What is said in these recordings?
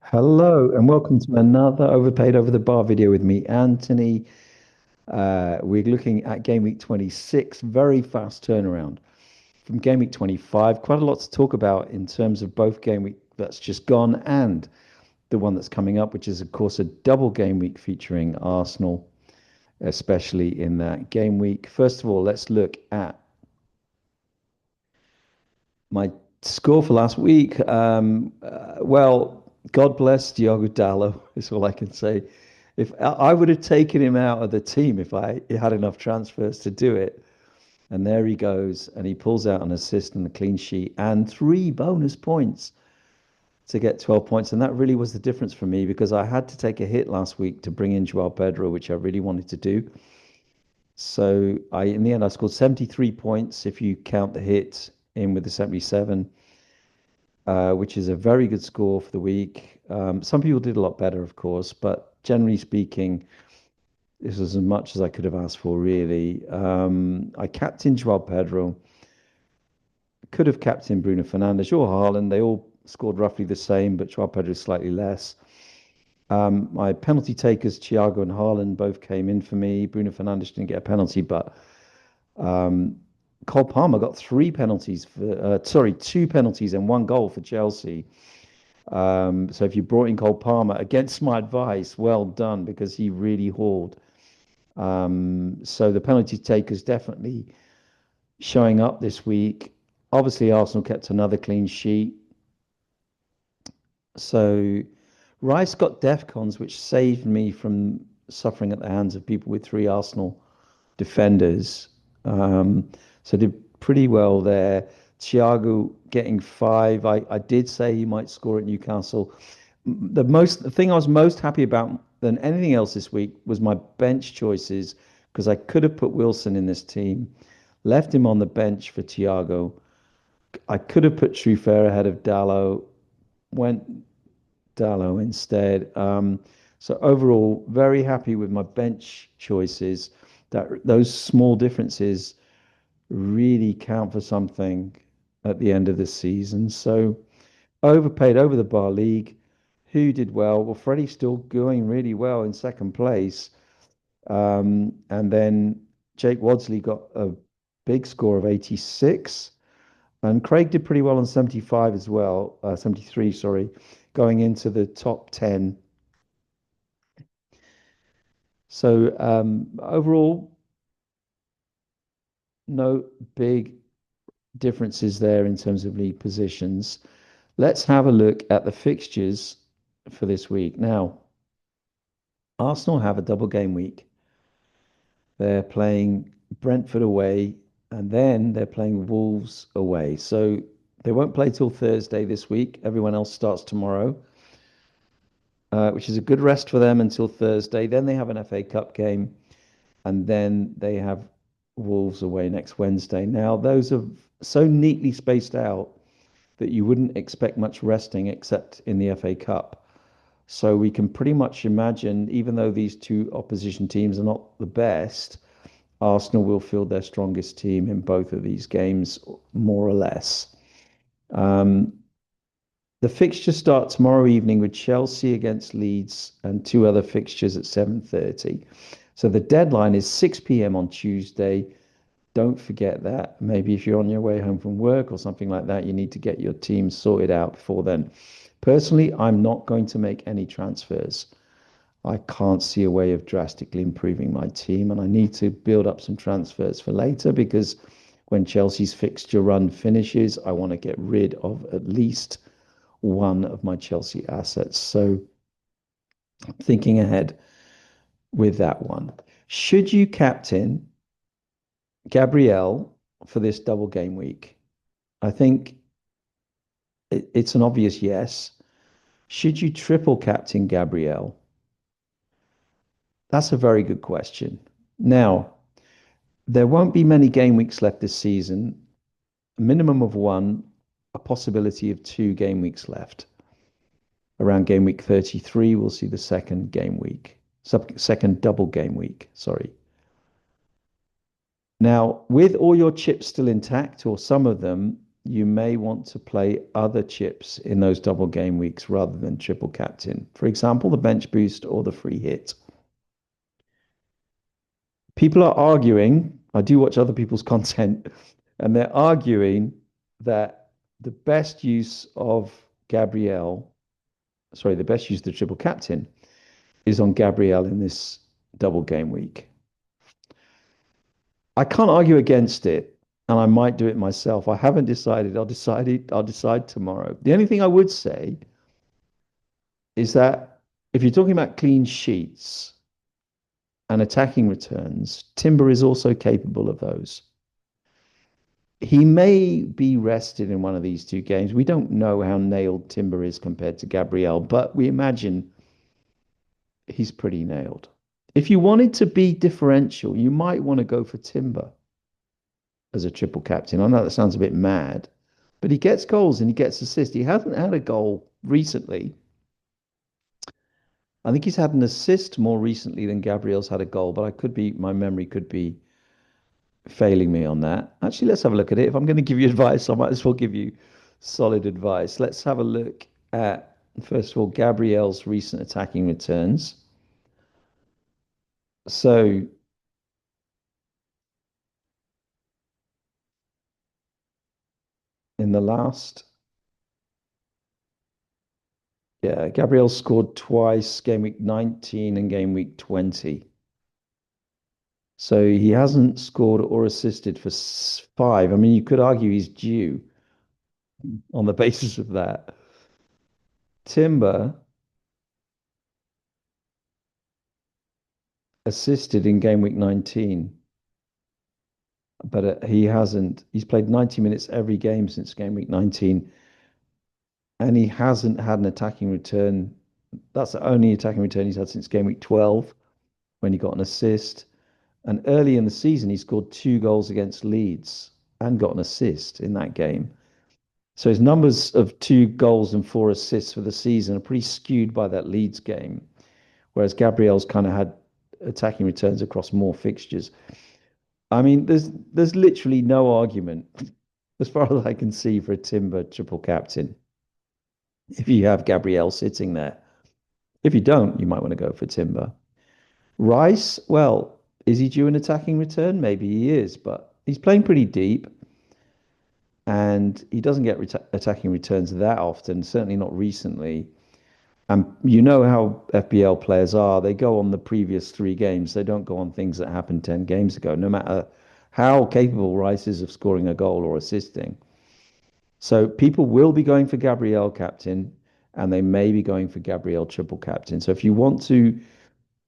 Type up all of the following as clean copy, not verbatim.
Hello and welcome to another Overpaid Over the Bar video with me, Anthony. We're looking at game week 26, very fast turnaround from game week 25. Quite a lot to talk about in terms of both game week that's just gone and the one that's coming up, which is, of course, a double game week featuring Arsenal, especially in that game week. First of all, let's look at my score for last week. God bless Diogo Dallo, is all I can say. If I would have taken him out of the team if I had enough transfers to do it. And there he goes, and he pulls out an assist and a clean sheet and three bonus points to get 12 points. And that really was the difference for me because I had to take a hit last week to bring in Joao Pedro, which I really wanted to do. So in the end, I scored 73 points if you count the hit in with the 77, which is a very good score for the week. Some people did a lot better, of course, but generally speaking, this was as much as I could have asked for, really. I captained Joao Pedro, could have captained Bruno Fernandes or Haaland. They all scored roughly the same, but Joao Pedro slightly less. My penalty takers, Thiago and Haaland, both came in for me. Bruno Fernandes didn't get a penalty, but um, Cole Palmer got three penalties two penalties and one goal for Chelsea. So if you brought in Cole Palmer against my advice, well done because he really hauled. So the penalty takers definitely showing up this week. Obviously, Arsenal kept another clean sheet. So Rice got DEFCONs, which saved me from suffering at the hands of people with three Arsenal defenders. So did pretty well there. Thiago getting five. I did say he might score at Newcastle. The thing I was most happy about than anything else this week was my bench choices because I could have put Wilson in this team, left him on the bench for Thiago. I could have put Truffert ahead of Dallo, went Dallo instead. So overall, very happy with my bench choices. That those small differences really count for something at the end of the season. So overpaid over the bar league. Who did well? Well, Freddie's still going really well in second place. And then Jake Wadsley got a big score of 86. And Craig did pretty well on 75 as well, 73, sorry, going into the top 10. So overall, no big differences there in terms of league positions. Let's have a look at the fixtures for this week. Now, Arsenal have a double game week. They're playing Brentford away, and then they're playing Wolves away. So they won't play till Thursday this week. Everyone else starts tomorrow, which is a good rest for them until Thursday. Then they have an FA Cup game, and then they have Wolves away next Wednesday. Now, those are so neatly spaced out that you wouldn't expect much resting except in the FA Cup. So we can pretty much imagine, even though these two opposition teams are not the best, Arsenal will field their strongest team in both of these games, more or less. Um, the fixtures start tomorrow evening with Chelsea against Leeds and two other fixtures at 7:30. So the deadline is 6 p.m. on Tuesday. Don't forget that. Maybe if you're on your way home from work or something like that, you need to get your team sorted out before then. Personally, I'm not going to make any transfers. I can't see a way of drastically improving my team, and I need to build up some transfers for later because when Chelsea's fixture run finishes, I want to get rid of at least one of my Chelsea assets. So thinking ahead with that one. Should you captain Gabriel for this double game week? I think it's an obvious yes. Should you triple captain Gabriel? That's a very good question. Now, there won't be many game weeks left this season, a minimum of one, a possibility of two game weeks left. Around game week 33, we'll see the second game week, second double game week, sorry. Now, with all your chips still intact, or some of them, you may want to play other chips in those double game weeks rather than triple captain. For example, the bench boost or the free hit. People are arguing, I do watch other people's content, and they're arguing that the best use of Gabriel, sorry, the best use of the triple captain is on Gabriel in this double game week. I can't argue against it, and I might do it myself. I haven't decided. I'll decide tomorrow. The only thing I would say is that if you're talking about clean sheets and attacking returns, Timber is also capable of those. He may be rested in one of these two games. We don't know how nailed Timber is compared to Gabriel, but we imagine he's pretty nailed. If you wanted to be differential, you might want to go for Timber as a triple captain. I know that sounds a bit mad, but he gets goals and he gets assists. He hasn't had a goal recently. I think he's had an assist more recently than Gabriel's had a goal, but my memory could be failing me on that. Actually, let's have a look at it. If I'm going to give you advice, I might as well give you solid advice. Let's have a look at, first of all, Gabriel's recent attacking returns. So in the last, yeah, Gabriel scored twice, game week 19 and game week 20. So he hasn't scored or assisted for five. I mean, you could argue he's due on the basis of that. Timber assisted in game week 19, but he hasn't. He's played 90 minutes every game since game week 19, and he hasn't had an attacking return. That's the only attacking return he's had since game week 12 when he got an assist. And early in the season, he scored 2 goals against Leeds and got an assist in that game. So his numbers of 2 goals and 4 assists for the season are pretty skewed by that Leeds game, whereas Gabriel's kind of had attacking returns across more fixtures. I mean, there's literally no argument, as far as I can see, for a Timber triple captain if you have Gabriel sitting there. If you don't, you might want to go for Timber. Rice, well, is he due an attacking return? Maybe he is, but he's playing pretty deep and he doesn't get attacking returns that often, certainly not recently. And you know how FBL players are. They go on the previous 3 games. They don't go on things that happened 10 games ago, no matter how capable Rice is of scoring a goal or assisting. So people will be going for Gabriel captain and they may be going for Gabriel triple captain. So if you want to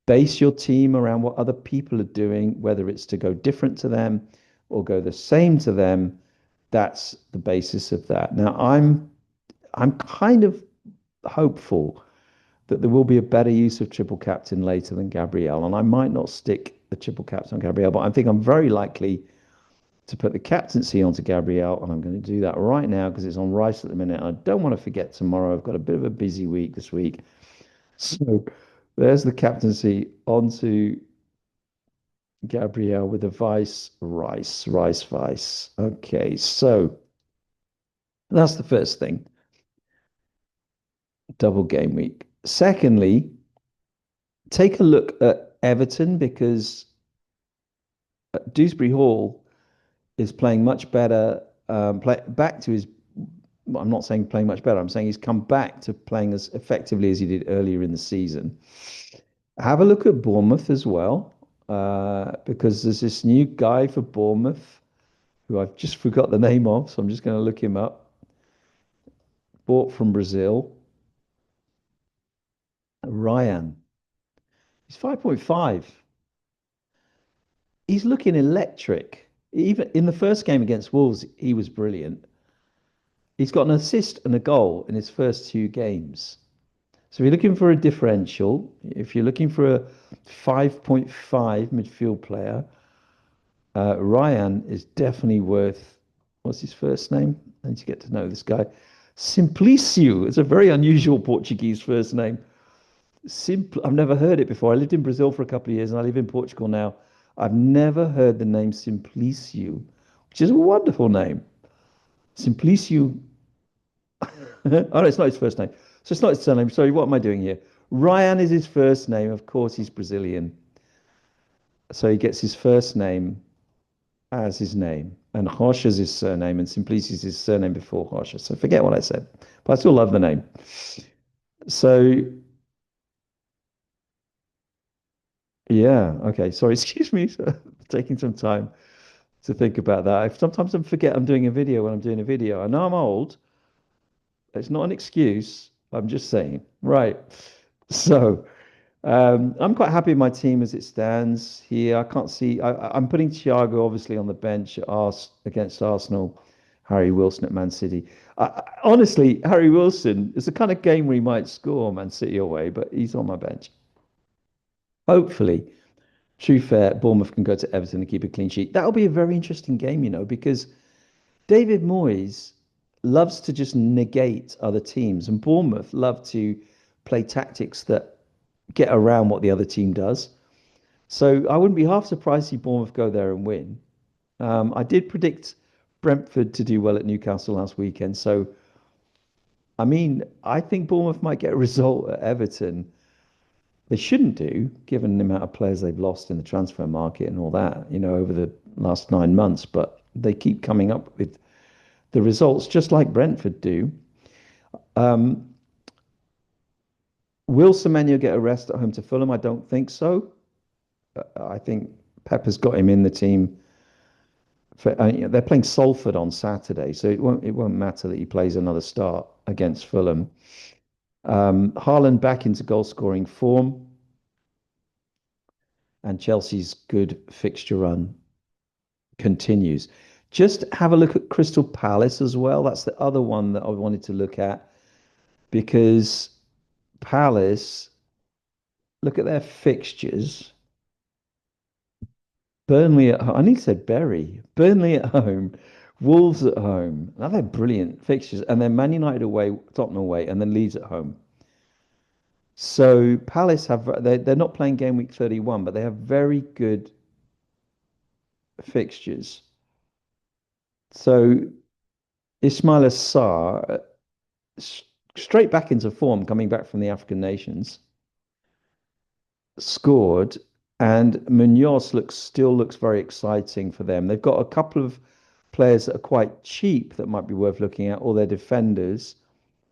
base your team around what other people are doing, whether it's to go different to them or go the same to them, that's the basis of that. Now, I'm kind of hopeful that there will be a better use of triple captain later than Gabriel, and I might not stick the triple captain on Gabriel, but I think I'm very likely to put the captaincy onto Gabriel, and I'm going to do that right now because it's on Rice at the minute. I don't want to forget tomorrow. I've got a bit of a busy week this week. So there's the captaincy onto Gabriel with a vice, Rice, vice. Okay, so that's the first thing. Double game week. Secondly, take a look at Everton because Dewsbury Hall is playing much better. Back to his. I'm not saying playing much better. I'm saying he's come back to playing as effectively as he did earlier in the season. Have a look at Bournemouth as well, because there's this new guy for Bournemouth who I've just forgot the name of, so I'm just going to look him up. Bought from Brazil, Ryan. He's 5.5. He's looking electric. Even in the first game against Wolves, he was brilliant. He's got an assist and a goal in his first 2 games. So if you're looking for a differential, if you're looking for a 5.5 midfield player, Ryan is definitely worth. What's his first name? I need to get to know this guy. Simplicio. It's a very unusual Portuguese first name. I've never heard it before. I lived in Brazil for a couple of years and I live in Portugal now. I've never heard the name Simplicio, which is a wonderful name. Simplicio. Oh, no, it's not his first name. So it's not his surname. Sorry, what am I doing here? Ryan is his first name. Of course, he's Brazilian. So he gets his first name as his name. And Rocha's his surname, and Simplicio is his surname before Rocha. So forget what I said. But I still love the name. So, yeah, okay. Sorry, excuse me for taking some time to think about that. Sometimes I forget I'm doing a video when I'm doing a video. I know I'm old. It's not an excuse. I'm just saying. Right. So, I'm quite happy with my team as it stands here. I can't see. I'm putting Thiago obviously on the bench at against Arsenal. Harry Wilson at Man City. Honestly, Harry Wilson is the kind of game where he might score Man City away, but he's on my bench. Hopefully, true fair, Bournemouth can go to Everton and keep a clean sheet. That'll be a very interesting game, because David Moyes loves to just negate other teams, and Bournemouth love to play tactics that get around what the other team does. So I wouldn't be half surprised to see Bournemouth go there and win. I did predict Brentford to do well at Newcastle last weekend. So, I mean, I think Bournemouth might get a result at Everton. They shouldn't do, given the amount of players they've lost in the transfer market and all that, over the last 9 months. But they keep coming up with the results, just like Brentford do. Um, will Semenyo get a rest at home to Fulham? I don't think so. I think Pepper's got him in the team. They're playing Salford on Saturday, so it won't matter that he plays another start against Fulham. Haaland back into goal scoring form, and Chelsea's good fixture run continues. Just have a look at Crystal Palace as well. That's the other one that I wanted to look at because Palace, look at their fixtures. Burnley at home. I need to say Bury. Burnley at home, Wolves at home. Now they're brilliant fixtures. And then Man United away, Tottenham away, and then Leeds at home. So Palace they're not playing game week 31, but they have very good fixtures. So Ismail Assar, straight back into form, coming back from the African nations, scored, and Munoz still looks very exciting for them. They've got a couple of players that are quite cheap that might be worth looking at, or their defenders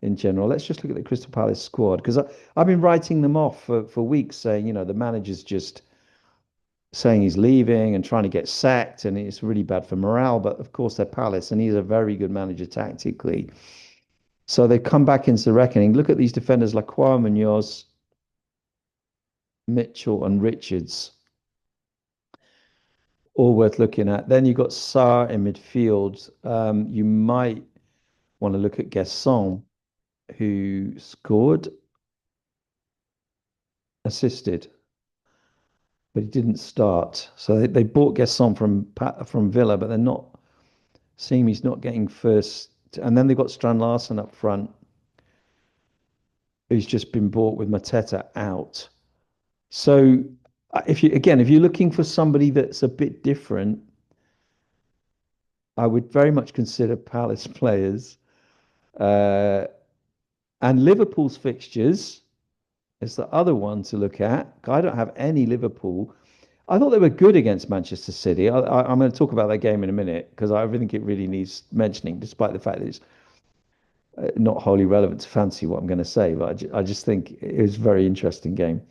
in general. Let's just look at the Crystal Palace squad because I've been writing them off for weeks, saying the manager's just saying he's leaving and trying to get sacked, and it's really bad for morale. But of course, they're Palace, and he's a very good manager tactically. So they come back into the reckoning. Look at these defenders like Kwame Munoz, Mitchell, and Richards, all worth looking at. Then you've got Sarr in midfield. You might want to look at Gesson, who scored, assisted, but he didn't start. So they bought Gesson from Villa, but they're not seeing he's not getting first. And then they've got Strand Larsen up front, who's just been bought with Mateta out. So if you're looking for somebody that's a bit different, I would very much consider Palace players. Uh, and Liverpool's fixtures is the other one to look at. I don't have any Liverpool. I thought they were good against Manchester City. I'm going to talk about that game in a minute because I think it really needs mentioning, despite the fact that it's not wholly relevant to fancy what I'm going to say. But I just think it was a very interesting game.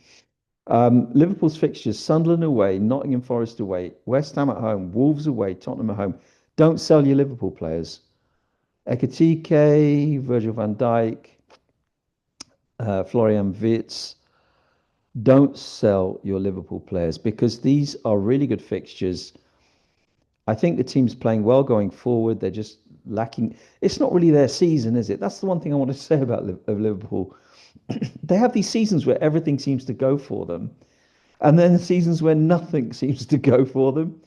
Liverpool's fixtures: Sunderland away, Nottingham Forest away, West Ham at home, Wolves away, Tottenham at home. Don't sell your Liverpool players. Ekitike, Virgil van Dijk, Florian Wirtz. Don't sell your Liverpool players because these are really good fixtures. I think the team's playing well going forward. They're just lacking. It's not really their season, is it? That's the one thing I want to say about Liverpool. They have these seasons where everything seems to go for them, and then seasons where nothing seems to go for them.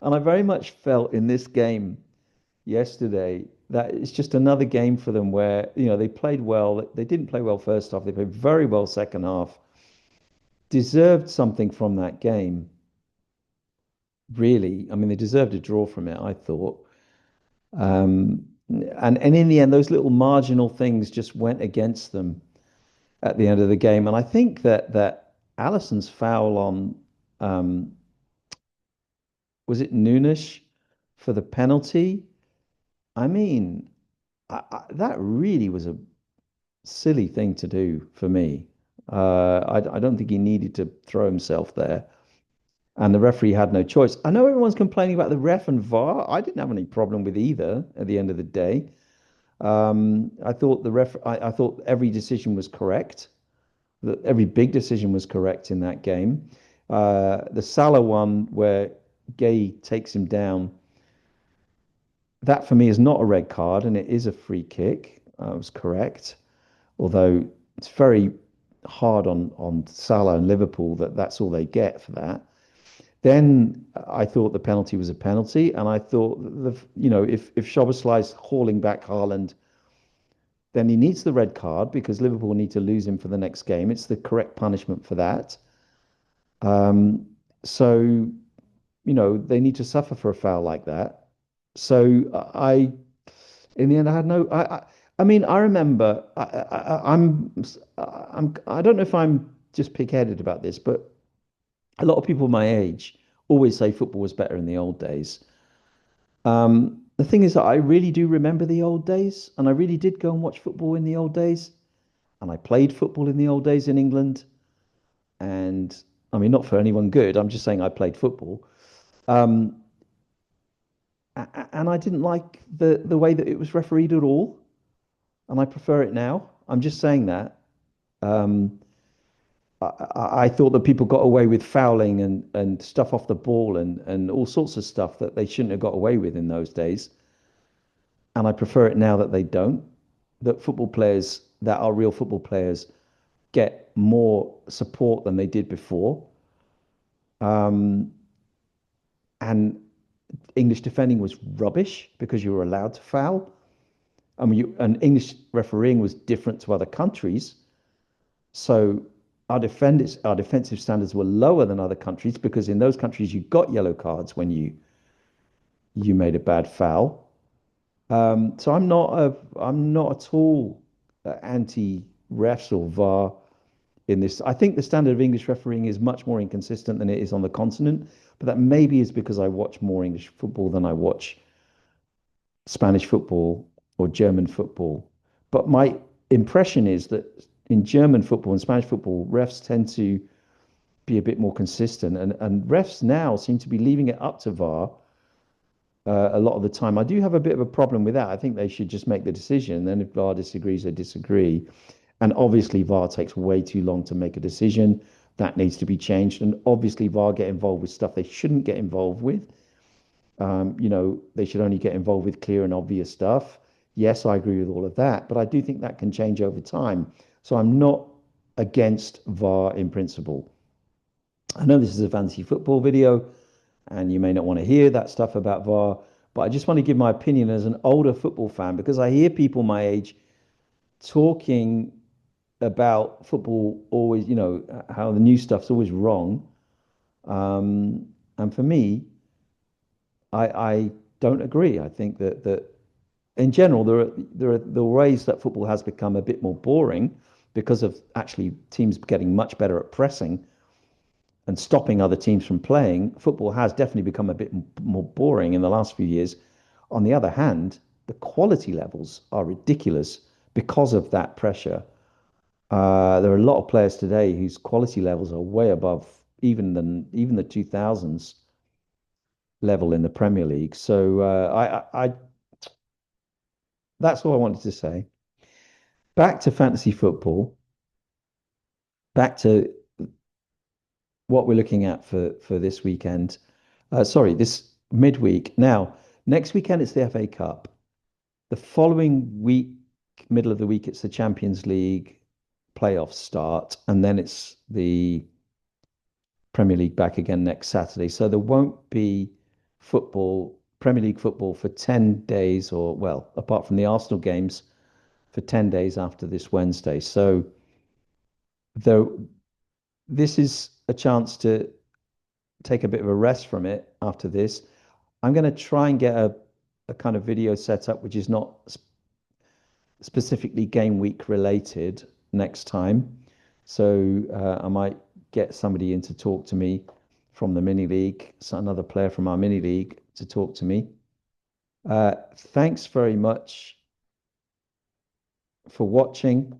And I very much felt in this game yesterday that it's just another game for them where, they played well. They didn't play well first half. They played very well second half. Deserved something from that game, really. I mean, they deserved a draw from it, I thought. And in the end, those little marginal things just went against them at the end of the game. And I think that Allison's foul on um, was it Nunes for the penalty? I mean, that really was a silly thing to do for me. I don't think he needed to throw himself there, and the referee had no choice. I know everyone's complaining about the ref and VAR. I didn't have any problem with either at the end of the day. I thought I thought every decision was correct. That every big decision was correct in that game. The Salah one where Gay takes him down, that for me is not a red card and it is a free kick. I was correct, although it's very hard on Salah and Liverpool that that's all they get for that. Then I thought the penalty was a penalty, and I thought if Szoboszlai's hauling back Haaland, then he needs the red card because Liverpool need to lose him for the next game. It's the correct punishment for that. Um, so they need to suffer for a foul like that. So in the end, I had no. I mean, I remember. I don't know if I'm just pig-headed about this, but a lot of people my age always say football was better in the old days. The thing is that I really do remember the old days, and I really did go and watch football in the old days, and I played football in the old days in England. And I mean, not for anyone good. I'm just saying I played football. Um, and I didn't like the way that it was refereed at all, and I prefer it now. I'm just saying that. Um, I thought that people got away with fouling and stuff off the ball and all sorts of stuff that they shouldn't have got away with in those days. And I prefer it now that they don't. That football players that are real football players get more support than they did before. Um, and English defending was rubbish because you were allowed to foul. I mean, and English refereeing was different to other countries. So our defensive standards were lower than other countries because in those countries you got yellow cards when you made a bad foul. So I'm not at all anti refs or VAR in this. I think the standard of English refereeing is much more inconsistent than it is on the continent, but that maybe is because I watch more English football than I watch Spanish football or German football. But my impression is that in German football and Spanish football, refs tend to be a bit more consistent, and refs now seem to be leaving it up to VAR a lot of the time. I do have a bit of a problem with that. I think they should just make the decision. Then if VAR disagrees, they disagree. And obviously, VAR takes way too long to make a decision. That needs to be changed. And obviously, VAR get involved with stuff they shouldn't get involved with. They should only get involved with clear and obvious stuff. Yes, I agree with all of that, but I do think that can change over time. So I'm not against VAR in principle. I know this is a fantasy football video, and you may not want to hear that stuff about VAR, but I just want to give my opinion as an older football fan because I hear people my age talking about football always, how the new stuff's always wrong. And for me, I don't agree. I think that in general there are the ways that football has become a bit more boring because of actually teams getting much better at pressing and stopping other teams from playing. Football has definitely become a bit more boring in the last few years. On the other hand, the quality levels are ridiculous because of that pressure. There are a lot of players today whose quality levels are way above even the 2000s level in the Premier League. So that's all I wanted to say. Back to fantasy football. Back to what we're looking at for this weekend. Sorry, this midweek. Now, next weekend it's the FA Cup. The following week, middle of the week, it's the Champions League playoffs start, and then it's the Premier League back again next Saturday. So there won't be football, Premier League football for 10 days, or well, apart from the Arsenal games, for 10 days after this Wednesday. So there, this is a chance to take a bit of a rest from it after this. I'm going to try and get a kind of video setup which is not specifically game week related next time. So I might get somebody in to talk to me from the mini league, so another player from our mini league to talk to me. Thanks very much for watching.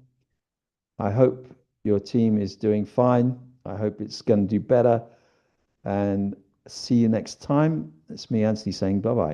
I hope your team is doing fine. I hope it's going to do better. And see you next time. It's me, Anthony, saying bye bye.